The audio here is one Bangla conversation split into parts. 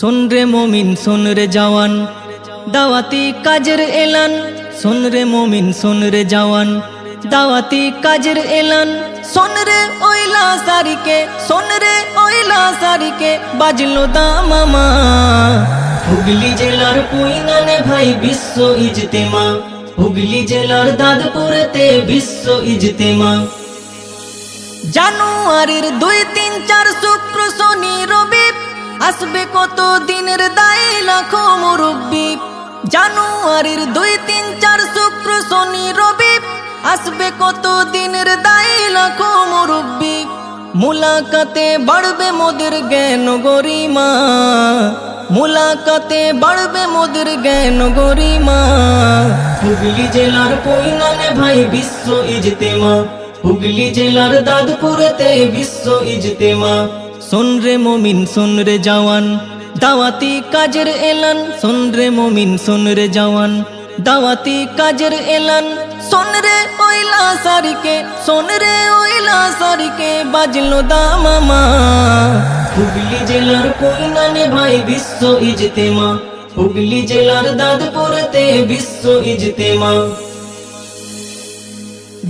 सुन रे मोमिन सुन रे जवान दावती काजर एलान। सुन रे मोमिन सुन रे जवान दावती काजर एलान। सुन रे ओइला सारिके सुन रे ओइला सारिके बाजलो दामामा। हुगली জেলার পুইনানে ভাই বিশ্ব ইজতেমা। হুগলি জেলার দাদপুরেতে বিশ্ব ইজতেমা। জানুয়ারির 2, 3, 4 শুক্র শনি রবি আসবে কত দিনের দায় লাখো মুরব্বি। জানুয়ারির 2, 3, 4 শুক্র শনি রবি আসবে কত দিনের দায় লাখো মুরব্বি। মুলাকাতে বাড়বে মোদের জ্ঞান গরিমা। মুলাকাতে বাড়বে মোদের জ্ঞান গরিমা। হুগলি জেলার পুইনানে ভাই বিশ্ব ইজতেমা। হুগলি জেলার দাদপুরেতে বিশ্ব ইজতেমা। सुन रे मोमिन सुन रे जवान दावती काजर एलान। सुन रे मोमिन सुन रे जवान दावती काजर एलान। सुन रे ओइला सारिके सुन रे ओइला सारिके बाजलो दामामा। হুগলি জেলার পুইনানে ভাই বিশ্ব ইজতেমা। হুগলি জেলার দাদপুরেতে বিশ্ব ইজতেমা।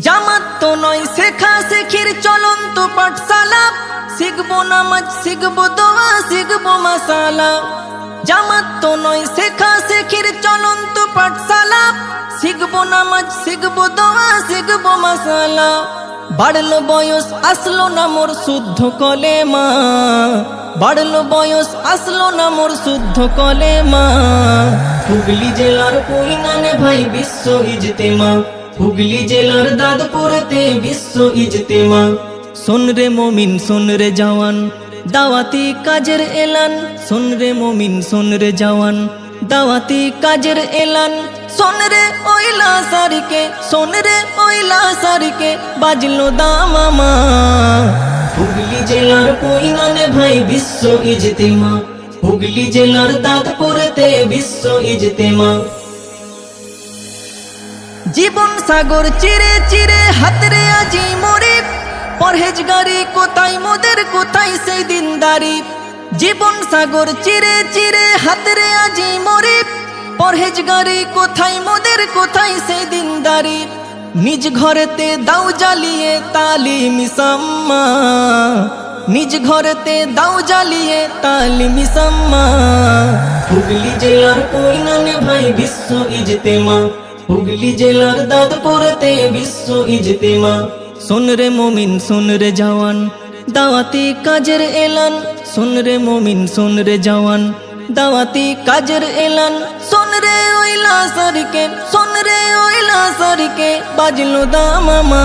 জামাত তো নয় শেখা শেখির চলন্ত পাঠশালা। শিখবো নামাজ শিখবো দোয়া শিখবো মাসালা। জামাত তো নয় শেখা শেখির চলন্ত পাঠশালা। শিখবো নামাজ শিখবো দোয়া শিখবো মাসালা। বাড়লো বয়স আসলো না মোর শুদ্ধ কলেমা। বাড়লো বয়স আসলো না মোর শুদ্ধ কলেমা। হুগলি জেলার পুইনানে ভাই বিশ্ব ইজতেমা। হুগলি জেলার দাদপুরেতে বিশ্ব ইজতেমা। सुन रे मोमिन सुन रे जवान दावती काजर एलान। सुन रे मोमिन सुन रे जवान दावती काजर एलान। सुन रे ओइला सारिके सुन रे ओइला सारिके बाजलो दामामा। হুগলি জেলার পুইনানে ভাই বিশ্ব ইজতেমা। হুগলি জেলার দাদপুরেতে বিশ্ব ইজতেমা। জীবন সাগর চিরে চিরে হাতরে আজি মরে। পরহেজগারি কোথায় মোদের কোথায় সেই দিনদারি। জীবন সাগর চিরে চিরে হাতরে আজি মরে। পরহেজগারি কোথায় মোদের কোথায় সেই দিনদারি। নিজ ঘরেতে দাও জ্বালিয়ে তালিম সাম্মা। নিজ ঘরেতে দাও জ্বালিয়ে তালিম সাম্মা। হুগলি জেলার পুইনানে ভাই বিশ্ব ইজতেমা। হুগলি জেলার দাদপুরেতে বিশ্ব ইজতেমা। सुन रे मोमिन सुन रे जवान दावती काजर एलान। सुन रे मोमिन सुन रे जवान दावती काजर एलान। सुन रे ओइला सारिके सुन रे ओइला सारिके बाजलो दामामा।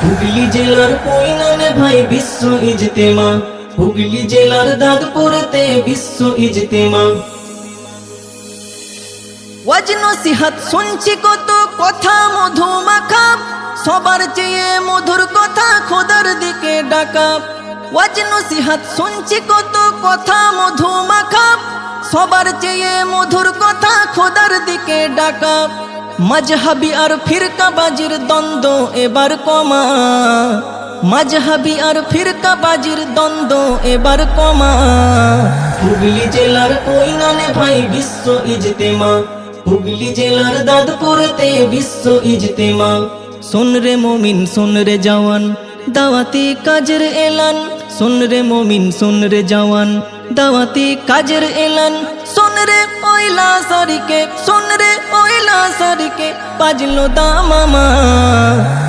হুগলি জেলার পুইনানে ভাই বিশ্ব ইজতেমা। হুগলি জেলার দাদপুরেতে বিশ্ব ইজতেমা। ওয়াজ নসিহত শুনছি কত কথা মধু মাখা। সবার চেয়ে মধুর কথা খোদার দিকে ডাকা। ওয়াজ নসিহত শুনছি কত কথা মধু মাখা। সবার চেয়ে মধুর কথা খোদার দিকে ডাকা। মজহবি আর ফিরকাবাজির দ্বন্দ্ব এবার কমা। মজহবি আর ফিরকাবাজির দ্বন্দ্ব এবার কমা। হুগলি জেলার পুইনানে ভাই বিশ্ব ইজতেমা। হুগলি জেলার দাদপুরেতে বিশ্ব ইজতেমা। सुन रे मोमिन सुन रे जवान दावती काजर एलान। सुन रे मोमिन सुन रे जवान दावती काजर एलान। सुन रे ओइला सारिके सुन रे ओइला सारिके बाजलो दामामा।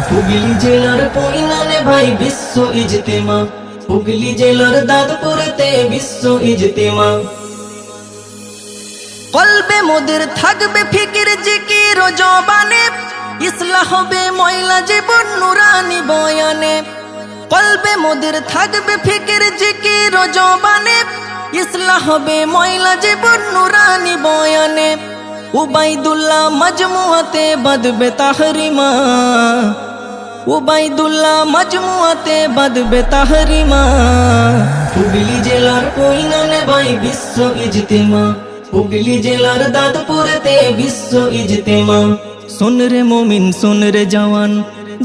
হুগলি জেলার পুইনানে ভাই বিশ্ব ইজতেমা। হুগলি জেলার দাদপুরেতে বিশ্ব ইজতেমা। কলবে মোদের থাকবে ফিকির জিকির জবানে। ইসলাহ হবে ময়লা জীবন নুরানি বয়ানে। কলবে মোদের থাকবে ফিকির জিকির জবানে। ইসলাহ হবে ময়লা জীবন নুরানি বয়ানে। উবাইদুল্লাহ মজমুয়াতে বাদবে তাহরিমা। উবাইদুল্লাহ মজমুয়াতে বাদবে তাহরিমা। হুগলি জেলার পুইনানে ভাই বিশ্ব ইজতেমা। হুগলি জেলার দাদপুরেতে বিশ্ব ইজতেমা। सुन रे मोमिन सुन रे जवान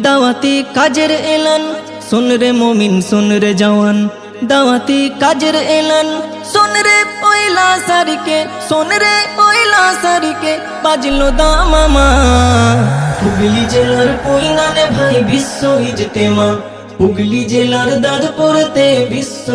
दावती काजर एलान। सुन रे मोमिन सुन रे जवान দাওয়াতি কাজের এলান শোন রে পয়লা সারিকে, শোন রে পয়লা সারিকে বাজলো দামামা। হুগলি জেলার পৈলানে ভাই বিশ্ব ইজতেমা, হুগলি জেলার দাদপুরতে বিশ্ব